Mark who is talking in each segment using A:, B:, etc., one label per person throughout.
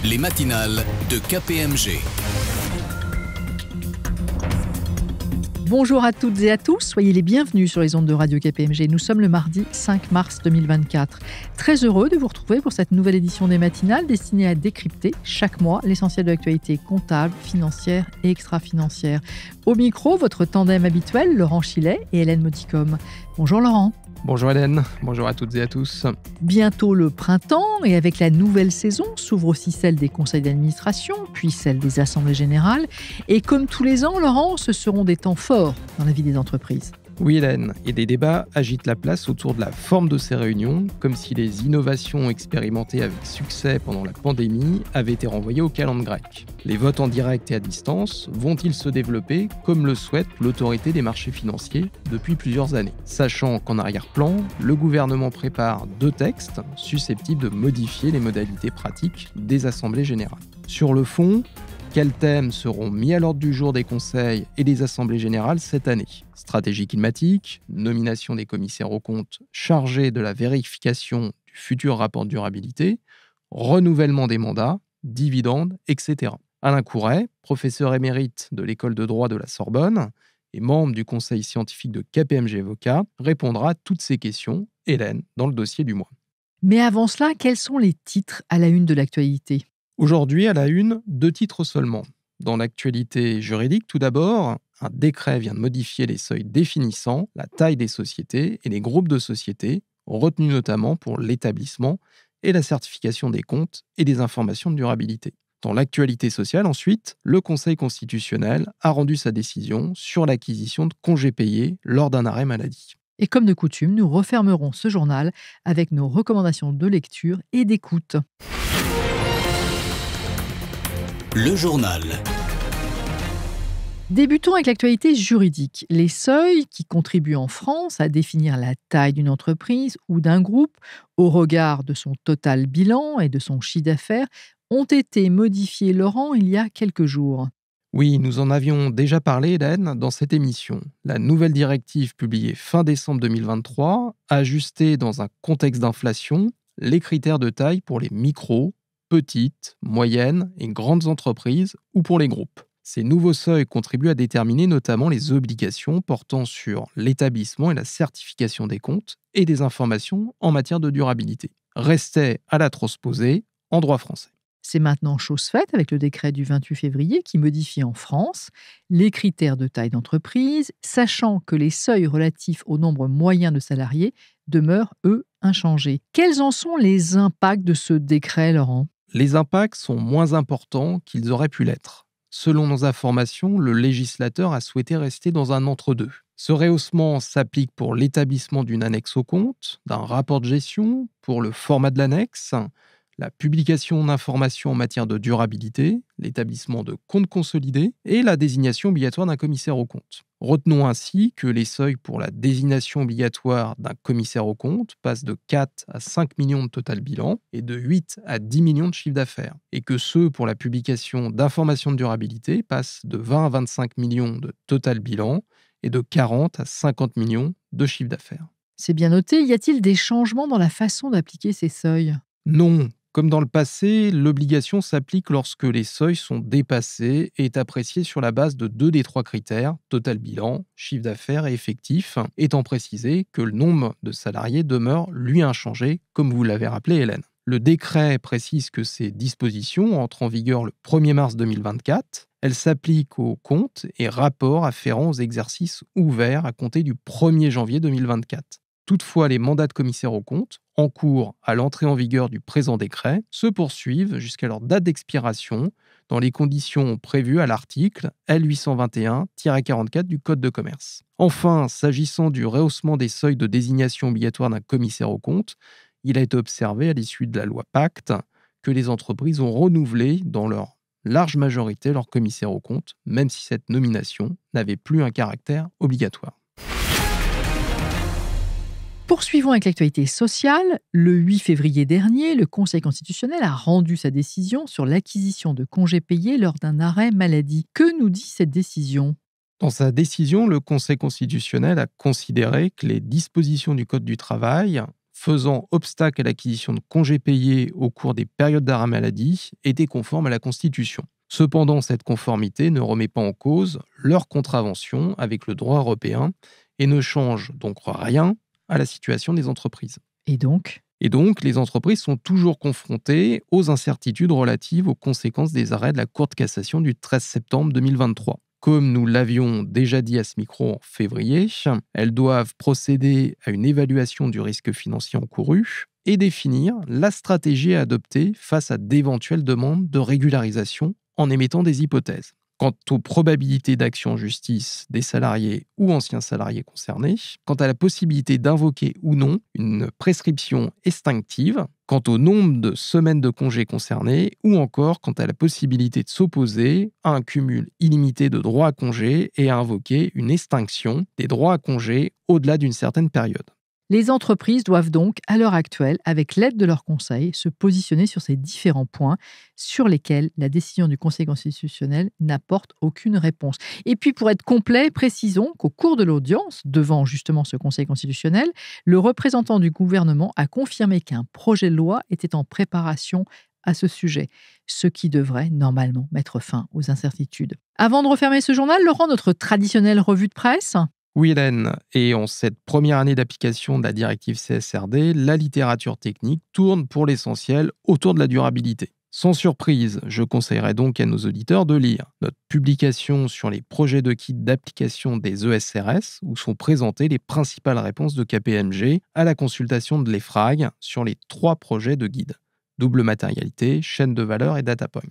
A: Les matinales de KPMG.
B: Bonjour à toutes et à tous, soyez les bienvenus sur les ondes de Radio KPMG. Nous sommes le mardi 5 mars 2024. Très heureux de vous retrouver pour cette nouvelle édition des matinales destinée à décrypter chaque mois l'essentiel de l'actualité comptable, financière et extra-financière. Au micro, votre tandem habituel, Laurent Chilet et Hélène Modicom. Bonjour Laurent.
C: Bonjour Hélène, bonjour à toutes et à tous.
B: Bientôt le printemps et avec la nouvelle saison s'ouvre aussi celle des conseils d'administration, puis celle des assemblées générales. Et comme tous les ans, Laurent, ce seront des temps forts dans la vie des entreprises.
C: Oui Hélène, et des débats agitent la place autour de la forme de ces réunions, comme si les innovations expérimentées avec succès pendant la pandémie avaient été renvoyées au calende grec. Les votes en direct et à distance vont-ils se développer comme le souhaite l'autorité des marchés financiers depuis plusieurs années, sachant qu'en arrière-plan, le gouvernement prépare 2 textes susceptibles de modifier les modalités pratiques des assemblées générales. Sur le fond, quels thèmes seront mis à l'ordre du jour des conseils et des assemblées générales cette année ? Stratégie climatique, nomination des commissaires aux comptes chargés de la vérification du futur rapport de durabilité, renouvellement des mandats, dividendes, etc. Alain Couret, professeur émérite de l'école de droit de la Sorbonne et membre du conseil scientifique de KPMG Avocat, répondra à toutes ces questions, Hélène, dans le dossier du mois.
B: Mais avant cela, quels sont les titres à la une de l'actualité ?
C: Aujourd'hui, à la une, 2 titres seulement. Dans l'actualité juridique, tout d'abord, un décret vient de modifier les seuils définissant la taille des sociétés et les groupes de sociétés, retenus notamment pour l'établissement et la certification des comptes et des informations de durabilité. Dans l'actualité sociale, ensuite, le Conseil constitutionnel a rendu sa décision sur l'acquisition de congés payés lors d'un arrêt maladie.
B: Et comme de coutume, nous refermerons ce journal avec nos recommandations de lecture et d'écoute.
A: Le journal.
B: Débutons avec l'actualité juridique. Les seuils qui contribuent en France à définir la taille d'une entreprise ou d'un groupe au regard de son total bilan et de son chiffre d'affaires ont été modifiés, Laurent, il y a quelques jours.
C: Oui, nous en avions déjà parlé, Hélène, dans cette émission. La nouvelle directive publiée fin décembre 2023 a ajusté dans un contexte d'inflation les critères de taille pour les micros, petites, moyennes et grandes entreprises ou pour les groupes. Ces nouveaux seuils contribuent à déterminer notamment les obligations portant sur l'établissement et la certification des comptes et des informations en matière de durabilité. Restait à la transposer en droit français.
B: C'est maintenant chose faite avec le décret du 28 février qui modifie en France les critères de taille d'entreprise, sachant que les seuils relatifs au nombre moyen de salariés demeurent, eux, inchangés. Quels en sont les impacts de ce décret, Laurent ?
C: Les impacts sont moins importants qu'ils auraient pu l'être. Selon nos informations, le législateur a souhaité rester dans un entre-deux. Ce rehaussement s'applique pour l'établissement d'une annexe au compte, d'un rapport de gestion, pour le format de l'annexe, la publication d'informations en matière de durabilité, l'établissement de comptes consolidés et la désignation obligatoire d'un commissaire aux comptes. Retenons ainsi que les seuils pour la désignation obligatoire d'un commissaire aux comptes passent de 4 à 5 millions de total bilan et de 8 à 10 millions de chiffre d'affaires, et que ceux pour la publication d'informations de durabilité passent de 20 à 25 millions de total bilan et de 40 à 50 millions de chiffre d'affaires.
B: C'est bien noté. Y a-t-il des changements dans la façon d'appliquer ces seuils ?
C: Non. Comme dans le passé, l'obligation s'applique lorsque les seuils sont dépassés et est appréciée sur la base de 2 des 3 critères, total bilan, chiffre d'affaires et effectif, étant précisé que le nombre de salariés demeure, lui, inchangé, comme vous l'avez rappelé, Hélène. Le décret précise que ces dispositions entrent en vigueur le 1er mars 2024. Elles s'appliquent aux comptes et rapports afférents aux exercices ouverts à compter du 1er janvier 2024. Toutefois, les mandats de commissaire aux comptes, en cours à l'entrée en vigueur du présent décret, se poursuivent jusqu'à leur date d'expiration dans les conditions prévues à l'article L821-44 du Code de commerce. Enfin, s'agissant du rehaussement des seuils de désignation obligatoire d'un commissaire aux comptes, il a été observé à l'issue de la loi Pacte que les entreprises ont renouvelé dans leur large majorité leur commissaire aux comptes, même si cette nomination n'avait plus un caractère obligatoire.
B: Poursuivons avec l'actualité sociale. Le 8 février dernier, le Conseil constitutionnel a rendu sa décision sur l'acquisition de congés payés lors d'un arrêt maladie. Que nous dit cette décision ?
C: Dans sa décision, le Conseil constitutionnel a considéré que les dispositions du Code du travail faisant obstacle à l'acquisition de congés payés au cours des périodes d'arrêt maladie était conforme à la Constitution. Cependant, cette conformité ne remet pas en cause leur contravention avec le droit européen et ne change donc rien à la situation des entreprises.
B: Et donc,
C: les entreprises sont toujours confrontées aux incertitudes relatives aux conséquences des arrêts de la Cour de cassation du 13 septembre 2023. Comme nous l'avions déjà dit à ce micro en février, elles doivent procéder à une évaluation du risque financier encouru et définir la stratégie à adopter face à d'éventuelles demandes de régularisation en émettant des hypothèses. Quant aux probabilités d'action en justice des salariés ou anciens salariés concernés, quant à la possibilité d'invoquer ou non une prescription extinctive, quant au nombre de semaines de congés concernés, ou encore quant à la possibilité de s'opposer à un cumul illimité de droits à congés et à invoquer une extinction des droits à congés au-delà d'une certaine période.
B: les entreprises doivent donc, à l'heure actuelle, avec l'aide de leurs conseils, se positionner sur ces différents points sur lesquels la décision du Conseil constitutionnel n'apporte aucune réponse. Et puis, pour être complet, précisons qu'au cours de l'audience, devant justement ce Conseil constitutionnel, le représentant du gouvernement a confirmé qu'un projet de loi était en préparation à ce sujet, ce qui devrait normalement mettre fin aux incertitudes. Avant de refermer ce journal, Laurent, notre traditionnelle revue de presse.
C: Oui, Hélène, et en cette première année d'application de la directive CSRD, la littérature technique tourne pour l'essentiel autour de la durabilité. Sans surprise, je conseillerais donc à nos auditeurs de lire notre publication sur les projets de kit d'application des ESRS, où sont présentées les principales réponses de KPMG à la consultation de l'EFRAG sur les 3 projets de guide: double matérialité, chaîne de valeur et data point.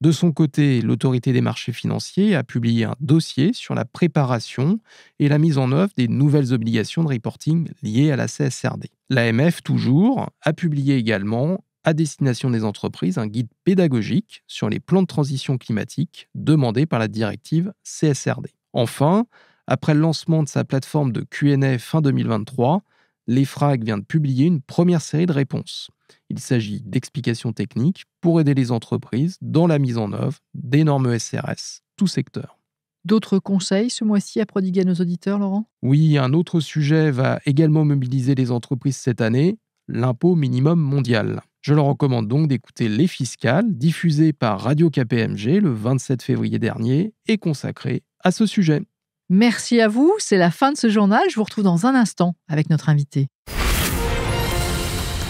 C: De son côté, l'autorité des marchés financiers a publié un dossier sur la préparation et la mise en œuvre des nouvelles obligations de reporting liées à la CSRD. L'AMF, toujours, a publié également, à destination des entreprises, un guide pédagogique sur les plans de transition climatique demandés par la directive CSRD. Enfin, après le lancement de sa plateforme de Q&A fin 2023, l'EFRAG vient de publier une première série de réponses. Il s'agit d'explications techniques pour aider les entreprises dans la mise en œuvre des normes ESRS, tout secteur.
B: D'autres conseils ce mois-ci à prodiguer à nos auditeurs, Laurent ?
C: Oui, un autre sujet va également mobiliser les entreprises cette année, l'impôt minimum mondial. Je leur recommande donc d'écouter Les Fiscales, diffusé par Radio KPMG le 27 février dernier et consacré à ce sujet.
B: Merci à vous, c'est la fin de ce journal. Je vous retrouve dans un instant avec notre invité.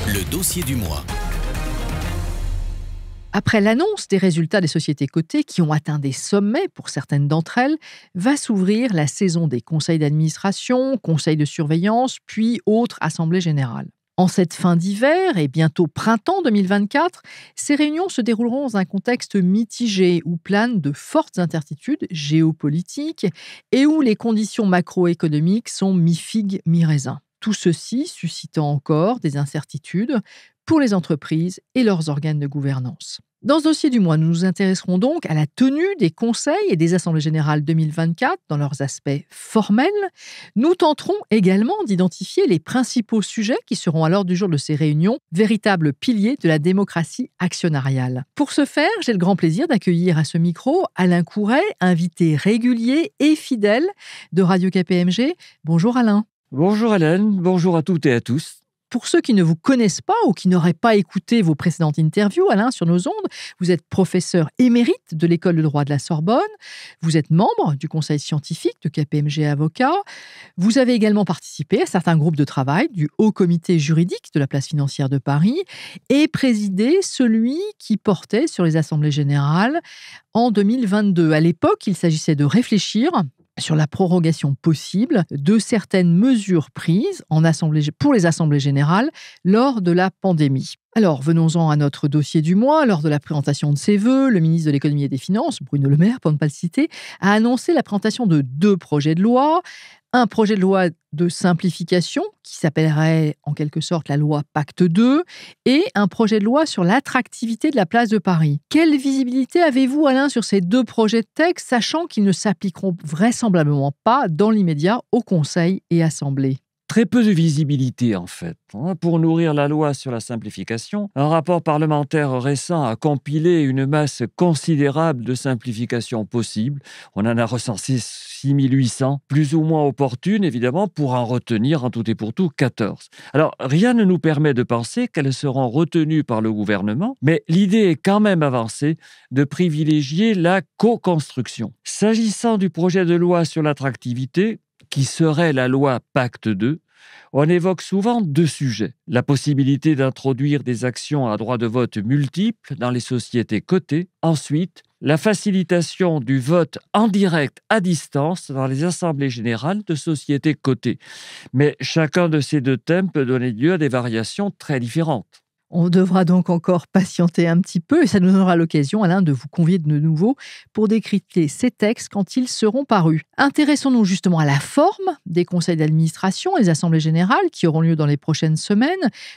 A: Le dossier du mois.
B: Après l'annonce des résultats des sociétés cotées qui ont atteint des sommets pour certaines d'entre elles, va s'ouvrir la saison des conseils d'administration, conseils de surveillance, puis autres assemblées générales. En cette fin d'hiver et bientôt printemps 2024, ces réunions se dérouleront dans un contexte mitigé où planent de fortes incertitudes géopolitiques et où les conditions macroéconomiques sont mi-figue, mi-raisin. Tout ceci suscitant encore des incertitudes pour les entreprises et leurs organes de gouvernance. Dans ce dossier du mois, nous nous intéresserons donc à la tenue des conseils et des assemblées générales 2024 dans leurs aspects formels. Nous tenterons également d'identifier les principaux sujets qui seront à l'ordre du jour de ces réunions, véritables piliers de la démocratie actionnariale. Pour ce faire, j'ai le grand plaisir d'accueillir à ce micro Alain Couret, invité régulier et fidèle de Radio KPMG. Bonjour Alain.
D: Bonjour Hélène, bonjour à toutes et à tous.
B: Pour ceux qui ne vous connaissent pas ou qui n'auraient pas écouté vos précédentes interviews, Alain, sur nos ondes, vous êtes professeur émérite de l'École de droit de la Sorbonne, vous êtes membre du conseil scientifique de KPMG Avocats, vous avez également participé à certains groupes de travail du Haut Comité juridique de la place financière de Paris et présidé celui qui portait sur les assemblées générales en 2022. À l'époque, il s'agissait de réfléchir sur la prorogation possible de certaines mesures prises pour les assemblées générales lors de la pandémie. Alors, venons-en à notre dossier du mois. Lors de la présentation de ses vœux, le ministre de l'économie et des finances, Bruno Le Maire, pour ne pas le citer, a annoncé la présentation de 2 projets de loi. Un projet de loi de simplification qui s'appellerait en quelque sorte la loi Pacte 2 et un projet de loi sur l'attractivité de la place de Paris. Quelle visibilité avez-vous, Alain, sur ces 2 projets de texte, sachant qu'ils ne s'appliqueront vraisemblablement pas dans l'immédiat au Conseil et Assemblée ?
D: très peu de visibilité en fait. Pour nourrir la loi sur la simplification, un rapport parlementaire récent a compilé une masse considérable de simplifications possibles. On en a recensé 6800, plus ou moins opportunes évidemment, pour en retenir en tout et pour tout 14. Alors, rien ne nous permet de penser qu'elles seront retenues par le gouvernement, mais l'idée est quand même avancée de privilégier la co-construction. S'agissant du projet de loi sur l'attractivité, qui serait la loi Pacte 2, on évoque souvent deux sujets. La possibilité d'introduire des actions à droit de vote multiples dans les sociétés cotées. Ensuite, la facilitation du vote en direct à distance dans les assemblées générales de sociétés cotées. Mais chacun de ces deux thèmes peut donner lieu à des variations très différentes.
B: On devra donc encore patienter un petit peu et ça nous donnera l'occasion, Alain, de vous convier de nouveau pour décrypter ces textes quand ils seront parus. Intéressons-nous justement à la forme des conseils d'administration et des assemblées générales qui auront lieu dans les prochaines semaines.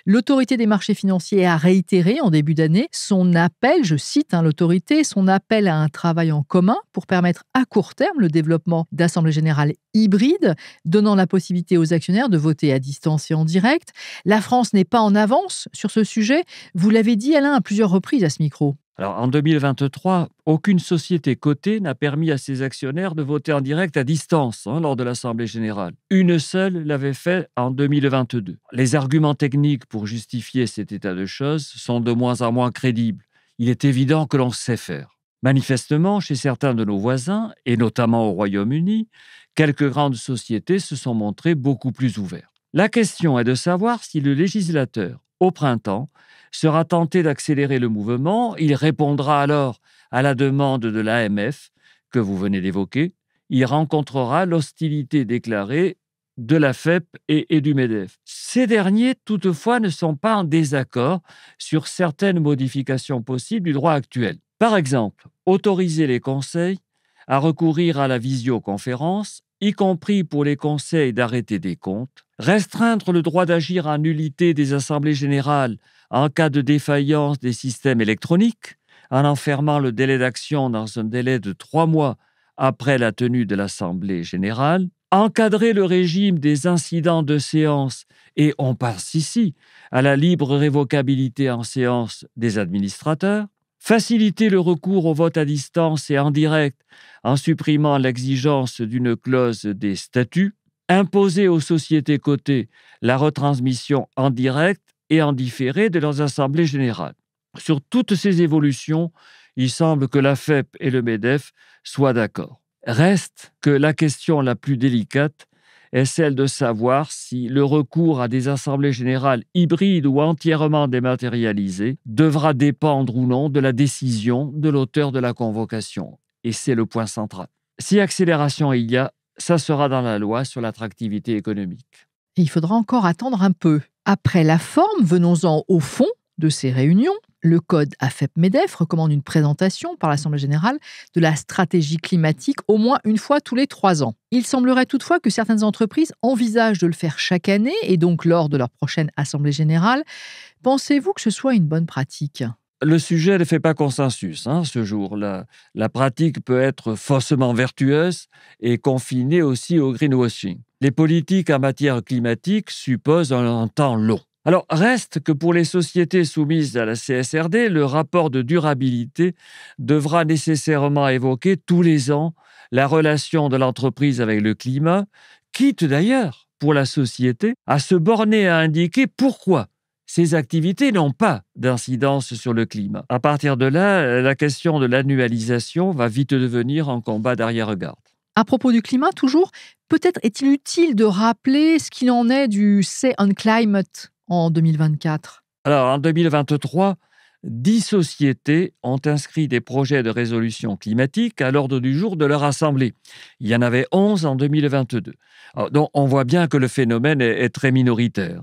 B: L'autorité des marchés financiers a réitéré en début d'année son appel, je cite l'autorité, son appel à un travail en commun pour permettre à court terme le développement d'assemblées générales hybrides, donnant la possibilité aux actionnaires de voter à distance et en direct. La France n'est pas en avance sur ce sujet. Vous l'avez dit, Alain, à plusieurs reprises à ce micro.
D: Alors, en 2023, aucune société cotée n'a permis à ses actionnaires de voter en direct à distance lors de l'Assemblée générale. Une seule l'avait fait en 2022. Les arguments techniques pour justifier cet état de choses sont de moins en moins crédibles. Il est évident que l'on sait faire. Manifestement, chez certains de nos voisins, et notamment au Royaume-Uni, quelques grandes sociétés se sont montrées beaucoup plus ouvertes. La question est de savoir si le législateur, au printemps, sera tenté d'accélérer le mouvement. Il répondra alors à la demande de l'AMF que vous venez d'évoquer. Il rencontrera l'hostilité déclarée de la FEP et du MEDEF. Ces derniers, toutefois, ne sont pas en désaccord sur certaines modifications possibles du droit actuel. Par exemple, autoriser les conseils à recourir à la visioconférence, y compris pour les conseils d'arrêter des comptes, restreindre le droit d'agir en nullité des assemblées générales en cas de défaillance des systèmes électroniques, en enfermant le délai d'action dans un délai de 3 mois après la tenue de l'assemblée générale, encadrer le régime des incidents de séance, et on passe ici à la libre révocabilité en séance des administrateurs, faciliter le recours au vote à distance et en direct en supprimant l'exigence d'une clause des statuts, imposer aux sociétés cotées la retransmission en direct et en différé de leurs assemblées générales. Sur toutes ces évolutions, il semble que la FEP et le MEDEF soient d'accord. Reste que la question la plus délicate est celle de savoir si le recours à des assemblées générales hybrides ou entièrement dématérialisées devra dépendre ou non de la décision de l'auteur de la convocation. Et c'est le point central. Si accélération il y a, ça sera dans la loi sur l'attractivité économique.
B: Et il faudra encore attendre un peu. Après la forme, venons-en au fond de ces réunions. Le code AFEP-MEDEF recommande une présentation par l'Assemblée générale de la stratégie climatique au moins une fois tous les 3 ans. Il semblerait toutefois que certaines entreprises envisagent de le faire chaque année et donc lors de leur prochaine Assemblée générale. Pensez-vous que ce soit une bonne pratique ?
D: Le sujet ne fait pas consensus ce jour. La pratique peut être faussement vertueuse et confinée aussi au greenwashing. Les politiques en matière climatique supposent un temps long. Alors, reste que pour les sociétés soumises à la CSRD, le rapport de durabilité devra nécessairement évoquer tous les ans la relation de l'entreprise avec le climat, quitte d'ailleurs, pour la société, à se borner à indiquer pourquoi ces activités n'ont pas d'incidence sur le climat. À partir de là, la question de l'annualisation va vite devenir un combat d'arrière-garde.
B: À propos du climat, toujours, peut-être est-il utile de rappeler ce qu'il en est du Say on Climate en 2024.
D: Alors, en 2023, 10 sociétés ont inscrit des projets de résolution climatique à l'ordre du jour de leur assemblée. Il y en avait 11 en 2022. Alors, donc, on voit bien que le phénomène est très minoritaire.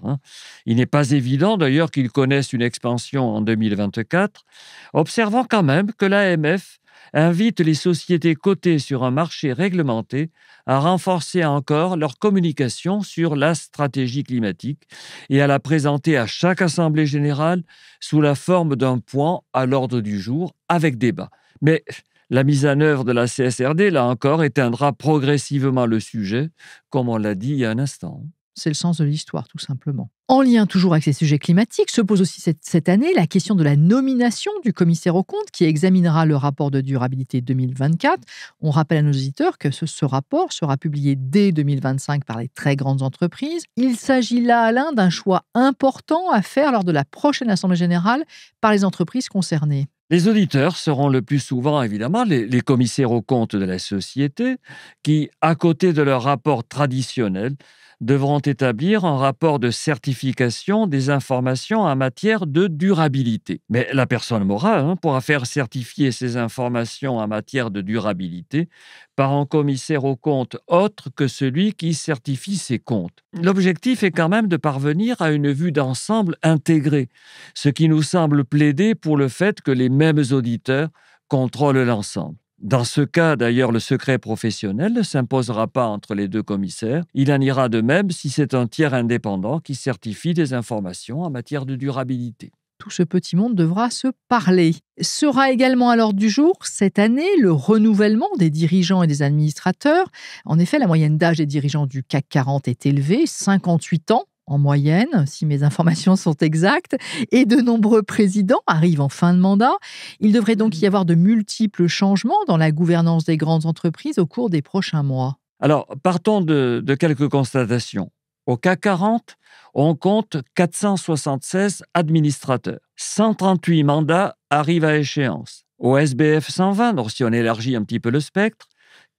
D: Il n'est pas évident d'ailleurs qu'ils connaissent une expansion en 2024, observant quand même que l'AMF invite les sociétés cotées sur un marché réglementé à renforcer encore leur communication sur la stratégie climatique et à la présenter à chaque assemblée générale sous la forme d'un point à l'ordre du jour avec débat. Mais la mise en œuvre de la CSRD, là encore, éteindra progressivement le sujet, comme on l'a dit il y a un instant.
B: C'est le sens de l'histoire, tout simplement. En lien toujours avec ces sujets climatiques, se pose aussi cette année la question de la nomination du commissaire aux comptes qui examinera le rapport de durabilité 2024. On rappelle à nos auditeurs que ce rapport sera publié dès 2025 par les très grandes entreprises. Il s'agit là, Alain, d'un choix important à faire lors de la prochaine Assemblée générale par les entreprises concernées.
D: Les auditeurs seront le plus souvent, évidemment, les commissaires aux comptes de la société qui, à côté de leur rapport traditionnel, devront établir un rapport de certification des informations en matière de durabilité. Mais la personne morale pourra faire certifier ces informations en matière de durabilité par un commissaire aux comptes autre que celui qui certifie ses comptes. L'objectif est quand même de parvenir à une vue d'ensemble intégrée, ce qui nous semble plaider pour le fait que les mêmes auditeurs contrôlent l'ensemble. Dans ce cas, d'ailleurs, le secret professionnel ne s'imposera pas entre les deux commissaires. Il en ira de même si c'est un tiers indépendant qui certifie des informations en matière de durabilité.
B: Tout ce petit monde devra se parler. Sera également à l'ordre du jour, cette année, le renouvellement des dirigeants et des administrateurs. En effet, la moyenne d'âge des dirigeants du CAC 40 est élevée, 58 ans. En moyenne, si mes informations sont exactes, et de nombreux présidents arrivent en fin de mandat. Il devrait donc y avoir de multiples changements dans la gouvernance des grandes entreprises au cours des prochains mois.
D: Alors, partons de quelques constatations. Au CAC 40, on compte 476 administrateurs. 138 mandats arrivent à échéance. Au SBF 120, donc si on élargit un petit peu le spectre,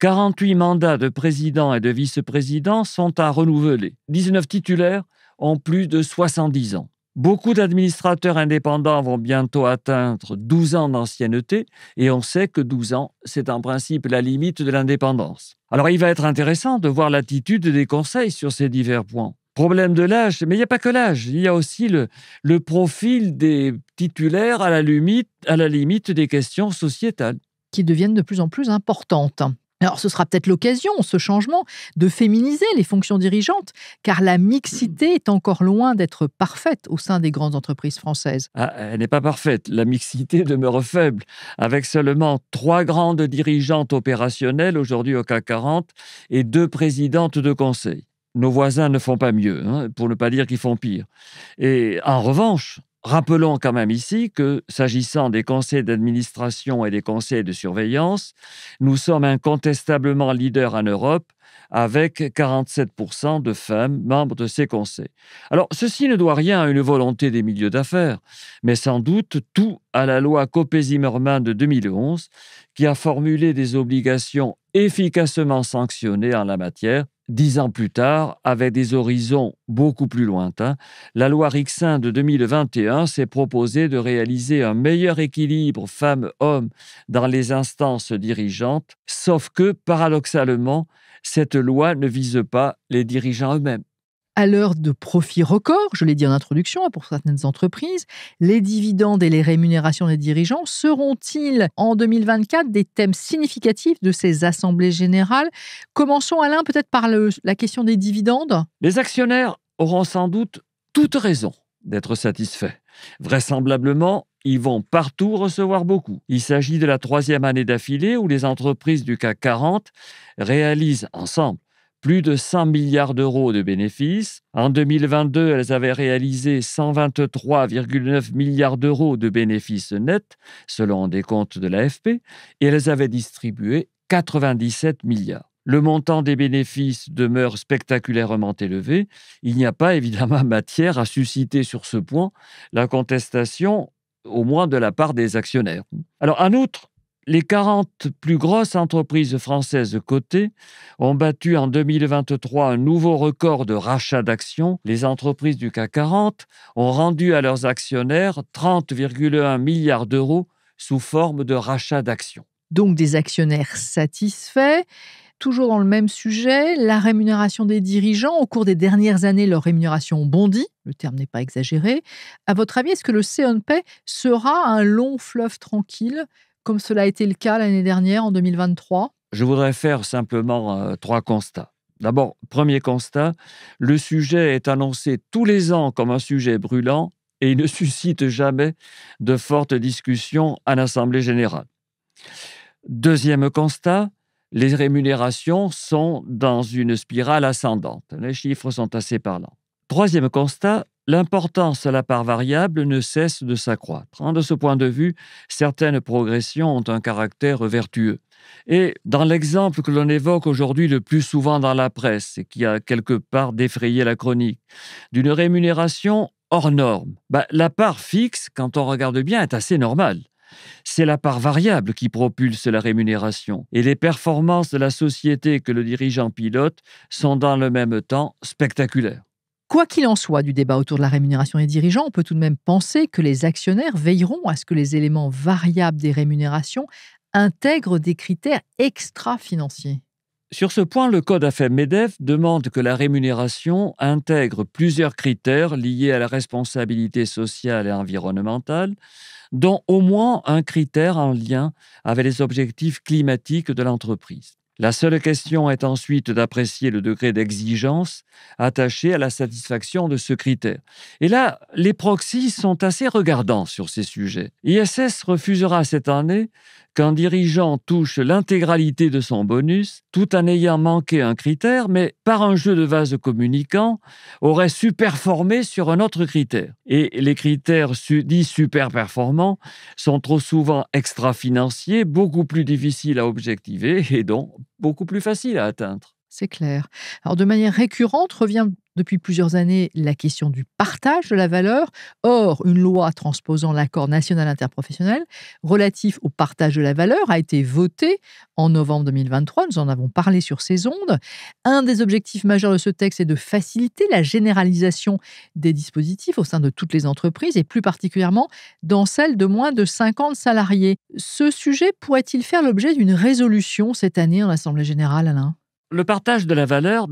D: 48 mandats de président et de vice-président sont à renouveler. 19 titulaires ont plus de 70 ans. Beaucoup d'administrateurs indépendants vont bientôt atteindre 12 ans d'ancienneté et on sait que 12 ans, c'est en principe la limite de l'indépendance. Alors il va être intéressant de voir l'attitude des conseils sur ces divers points. Problème de l'âge, mais il n'y a pas que l'âge, il y a aussi le profil des titulaires à la limite des questions sociétales.
B: Qui deviennent de plus en plus importantes. Alors, ce sera peut-être l'occasion, ce changement, de féminiser les fonctions dirigeantes, car la mixité est encore loin d'être parfaite au sein des grandes entreprises françaises.
D: Elle n'est pas parfaite. La mixité demeure faible, avec seulement 3 grandes dirigeantes opérationnelles aujourd'hui au CAC 40 et 2 présidentes de conseil. Nos voisins ne font pas mieux, pour ne pas dire qu'ils font pire. Et en revanche, rappelons quand même ici que, s'agissant des conseils d'administration et des conseils de surveillance, nous sommes incontestablement leaders en Europe avec 47% de femmes membres de ces conseils. Alors, ceci ne doit rien à une volonté des milieux d'affaires, mais sans doute tout à la loi Copé-Zimmermann de 2011 qui a formulé des obligations efficacement sanctionnées en la matière. 10 ans plus tard, avec des horizons beaucoup plus lointains, la loi Rixain de 2021 s'est proposée de réaliser un meilleur équilibre femmes-hommes dans les instances dirigeantes, sauf que, paradoxalement, cette loi ne vise pas les dirigeants eux-mêmes.
B: À l'heure de profits records, je l'ai dit en introduction pour certaines entreprises, les dividendes et les rémunérations des dirigeants seront-ils en 2024 des thèmes significatifs de ces assemblées générales? Commençons, Alain, peut-être par la question des dividendes.
D: Les actionnaires auront sans doute toute raison d'être satisfaits. Vraisemblablement, ils vont partout recevoir beaucoup. Il s'agit de la 3e année d'affilée où les entreprises du CAC 40 réalisent ensemble plus de 100 milliards d'euros de bénéfices. En 2022, elles avaient réalisé 123,9 milliards d'euros de bénéfices nets, selon des comptes de l'AFP, et elles avaient distribué 97 milliards. Le montant des bénéfices demeure spectaculairement élevé. Il n'y a pas évidemment matière à susciter sur ce point la contestation, au moins de la part des actionnaires. Alors, en outre, les 40 plus grosses entreprises françaises cotées ont battu en 2023 un nouveau record de rachat d'actions. Les entreprises du CAC 40 ont rendu à leurs actionnaires 30,1 milliards d'euros sous forme de rachat d'actions.
B: Donc des actionnaires satisfaits. Toujours dans le même sujet, la rémunération des dirigeants. Au cours des dernières années, leur rémunération bondit. Le terme n'est pas exagéré. À votre avis, est-ce que le C&P sera un long fleuve tranquille comme cela a été le cas l'année dernière, en 2023?
D: Je voudrais faire simplement 3 constats. D'abord, premier constat, le sujet est annoncé tous les ans comme un sujet brûlant et il ne suscite jamais de fortes discussions en Assemblée générale. Deuxième constat, les rémunérations sont dans une spirale ascendante. Les chiffres sont assez parlants. Troisième constat, l'importance de la part variable ne cesse de s'accroître. De ce point de vue, certaines progressions ont un caractère vertueux. Et dans l'exemple que l'on évoque aujourd'hui le plus souvent dans la presse, et qui a quelque part défrayé la chronique, d'une rémunération hors norme, la part fixe, quand on regarde bien, est assez normale. C'est la part variable qui propulse la rémunération. Et les performances de la société que le dirigeant pilote sont dans le même temps spectaculaires.
B: Quoi qu'il en soit du débat autour de la rémunération des dirigeants, on peut tout de même penser que les actionnaires veilleront à ce que les éléments variables des rémunérations intègrent des critères extra-financiers.
D: Sur ce point, le Code AFEP-MEDEF demande que la rémunération intègre plusieurs critères liés à la responsabilité sociale et environnementale, dont au moins un critère en lien avec les objectifs climatiques de l'entreprise. La seule question est ensuite d'apprécier le degré d'exigence attaché à la satisfaction de ce critère. Et là, les proxys sont assez regardants sur ces sujets. ISS refusera cette année qu'un dirigeant touche l'intégralité de son bonus tout en ayant manqué un critère, mais par un jeu de vase communicant, aurait superperformé sur un autre critère. Et les critères dits superperformants sont trop souvent extra-financiers, beaucoup plus difficiles à objectiver et donc beaucoup plus faciles à atteindre.
B: C'est clair. Alors, de manière récurrente, revient depuis plusieurs années la question du partage de la valeur. Or, une loi transposant l'accord national interprofessionnel relatif au partage de la valeur a été votée en novembre 2023. Nous en avons parlé sur ces ondes. Un des objectifs majeurs de ce texte est de faciliter la généralisation des dispositifs au sein de toutes les entreprises et plus particulièrement dans celles de moins de 50 salariés. Ce sujet pourrait-il faire l'objet d'une résolution cette année en Assemblée générale, Alain ?
D: Le partage de la valeur,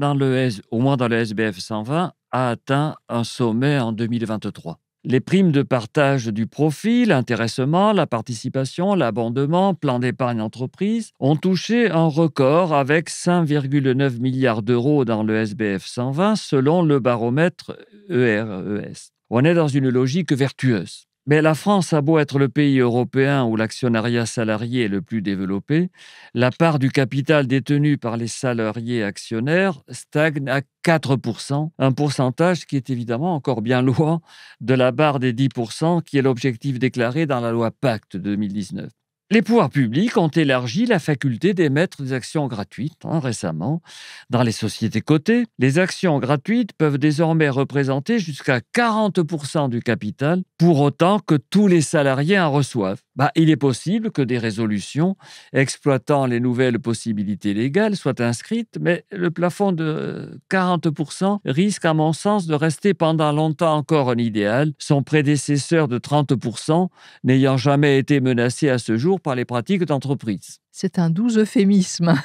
D: au moins dans le SBF 120, a atteint un sommet en 2023. Les primes de partage du profit, l'intéressement, la participation, l'abondement, plan d'épargne entreprise ont touché un record avec 5,9 milliards d'euros dans le SBF 120 selon le baromètre ERES. On est dans une logique vertueuse. Mais la France a beau être le pays européen où l'actionnariat salarié est le plus développé, la part du capital détenu par les salariés actionnaires stagne à 4%, un pourcentage qui est évidemment encore bien loin de la barre des 10% qui est l'objectif déclaré dans la loi Pacte de 2019. Les pouvoirs publics ont élargi la faculté d'émettre des actions gratuites récemment. Dans les sociétés cotées, les actions gratuites peuvent désormais représenter jusqu'à 40% du capital, pour autant que tous les salariés en reçoivent. Il est possible que des résolutions exploitant les nouvelles possibilités légales soient inscrites, mais le plafond de 40% risque, à mon sens, de rester pendant longtemps encore un idéal, son prédécesseur de 30% n'ayant jamais été menacé à ce jour par les pratiques d'entreprise.
B: C'est un doux euphémisme.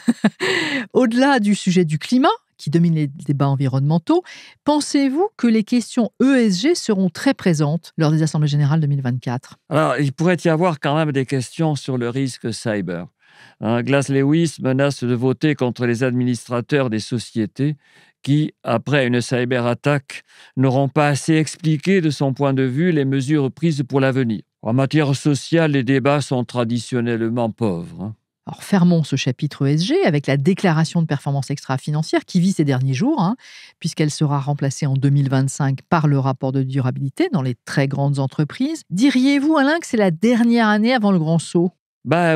B: Au-delà du sujet du climat, qui domine les débats environnementaux, pensez-vous que les questions ESG seront très présentes lors des Assemblées générales 2024 ?
D: Alors, il pourrait y avoir quand même des questions sur le risque cyber. Glass Lewis menace de voter contre les administrateurs des sociétés qui, après une cyberattaque, n'auront pas assez expliqué de son point de vue les mesures prises pour l'avenir. En matière sociale, les débats sont traditionnellement pauvres.
B: Alors, fermons ce chapitre ESG avec la déclaration de performance extra-financière qui vit ces derniers jours, puisqu'elle sera remplacée en 2025 par le rapport de durabilité dans les très grandes entreprises. Diriez-vous, Alain, que c'est la dernière année avant le grand saut ?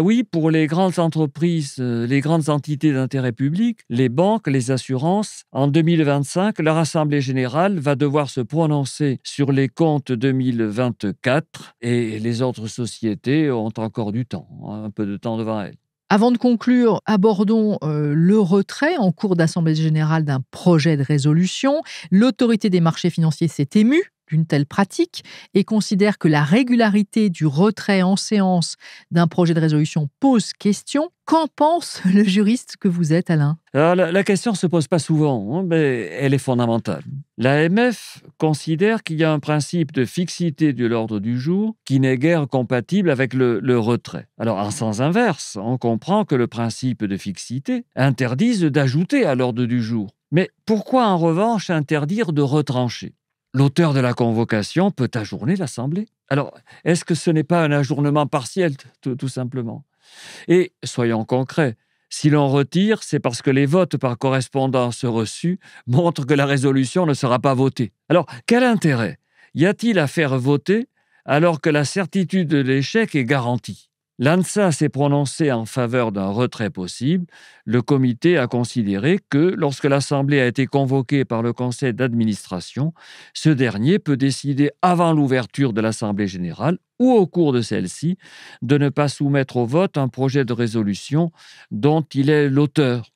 D: Oui, pour les grandes entreprises, les grandes entités d'intérêt public, les banques, les assurances, en 2025, leur Assemblée générale va devoir se prononcer sur les comptes 2024 et les autres sociétés ont encore du temps, un peu de temps devant elles.
B: Avant de conclure, abordons le retrait en cours d'Assemblée générale d'un projet de résolution. L'autorité des marchés financiers s'est émue d'une telle pratique et considère que la régularité du retrait en séance d'un projet de résolution pose question. Qu'en pense le juriste que vous êtes, Alain ?
D: Alors, la question ne se pose pas souvent, mais elle est fondamentale. L'AMF considère qu'il y a un principe de fixité de l'ordre du jour qui n'est guère compatible avec le retrait. Alors, en sens inverse, on comprend que le principe de fixité interdise d'ajouter à l'ordre du jour. Mais pourquoi, en revanche, interdire de retrancher ? L'auteur de la convocation peut ajourner l'Assemblée. Alors, est-ce que ce n'est pas un ajournement partiel, tout simplement ? Et soyons concrets, Si l'on retire, c'est parce que les votes par correspondance reçus montrent que la résolution ne sera pas votée. Alors, quel intérêt y a-t-il à faire voter alors que la certitude de l'échec est garantie ? L'ANSA s'est prononcée en faveur d'un retrait possible. Le comité a considéré que, lorsque l'Assemblée a été convoquée par le conseil d'administration, ce dernier peut décider avant l'ouverture de l'Assemblée générale ou au cours de celle-ci de ne pas soumettre au vote un projet de résolution dont il est l'auteur.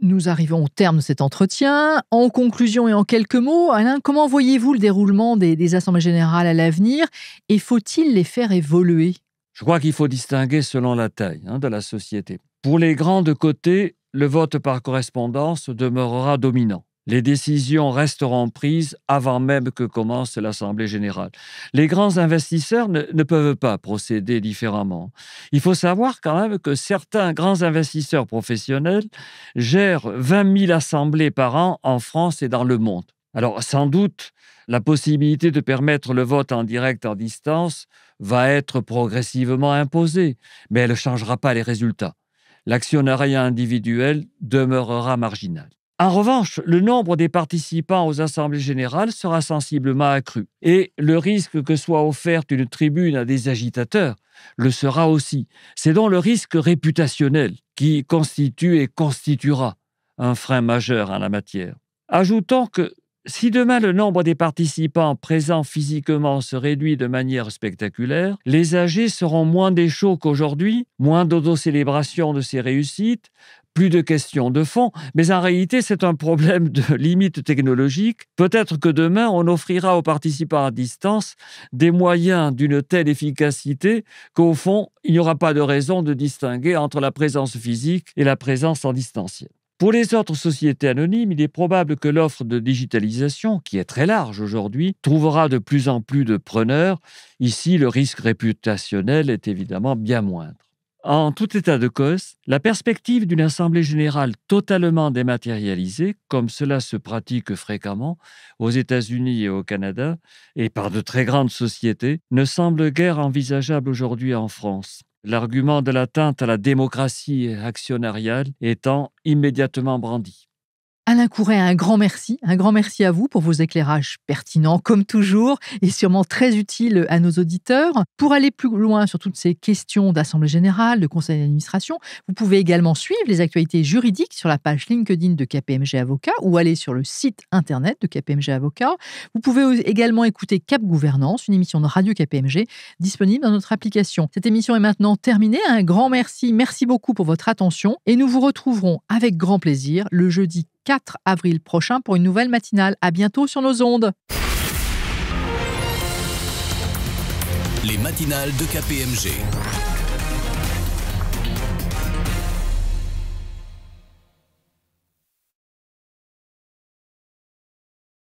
B: Nous arrivons au terme de cet entretien. En conclusion et en quelques mots, Alain, comment voyez-vous le déroulement des assemblées générales à l'avenir et faut-il les faire évoluer ?
D: Je crois qu'il faut distinguer selon la taille de la société. Pour les grands de côté, le vote par correspondance demeurera dominant. Les décisions resteront prises avant même que commence l'Assemblée générale. Les grands investisseurs ne peuvent pas procéder différemment. Il faut savoir quand même que certains grands investisseurs professionnels gèrent 20 000 assemblées par an en France et dans le monde. Alors, sans doute, la possibilité de permettre le vote en direct à distance va être progressivement imposée, mais elle ne changera pas les résultats. L'actionnariat individuel demeurera marginal. En revanche, le nombre des participants aux assemblées générales sera sensiblement accru et le risque que soit offerte une tribune à des agitateurs le sera aussi. C'est donc le risque réputationnel qui constitue et constituera un frein majeur en la matière. Ajoutons que si demain le nombre des participants présents physiquement se réduit de manière spectaculaire, les AG seront moins des shows qu'aujourd'hui, moins d'autocélébration de ces réussites, plus de questions de fond, mais en réalité, c'est un problème de limite technologique. Peut-être que demain, on offrira aux participants à distance des moyens d'une telle efficacité qu'au fond, il n'y aura pas de raison de distinguer entre la présence physique et la présence en distanciel. Pour les autres sociétés anonymes, il est probable que l'offre de digitalisation, qui est très large aujourd'hui, trouvera de plus en plus de preneurs. Ici, le risque réputationnel est évidemment bien moindre. En tout état de cause, la perspective d'une assemblée générale totalement dématérialisée, comme cela se pratique fréquemment aux États-Unis et au Canada, et par de très grandes sociétés, ne semble guère envisageable aujourd'hui en France. L'argument de l'atteinte à la démocratie actionnariale étant immédiatement brandi.
B: Alain Couret, un grand merci à vous pour vos éclairages pertinents comme toujours et sûrement très utiles à nos auditeurs. Pour aller plus loin sur toutes ces questions d'Assemblée générale, de conseil d'administration, vous pouvez également suivre les actualités juridiques sur la page LinkedIn de KPMG Avocat ou aller sur le site internet de KPMG Avocat. Vous pouvez également écouter Cap Gouvernance, une émission de Radio KPMG disponible dans notre application. Cette émission est maintenant terminée. Un grand merci. Merci beaucoup pour votre attention et nous vous retrouverons avec grand plaisir le jeudi 4 avril prochain pour une nouvelle matinale. À bientôt sur nos ondes.
A: Les matinales de KPMG.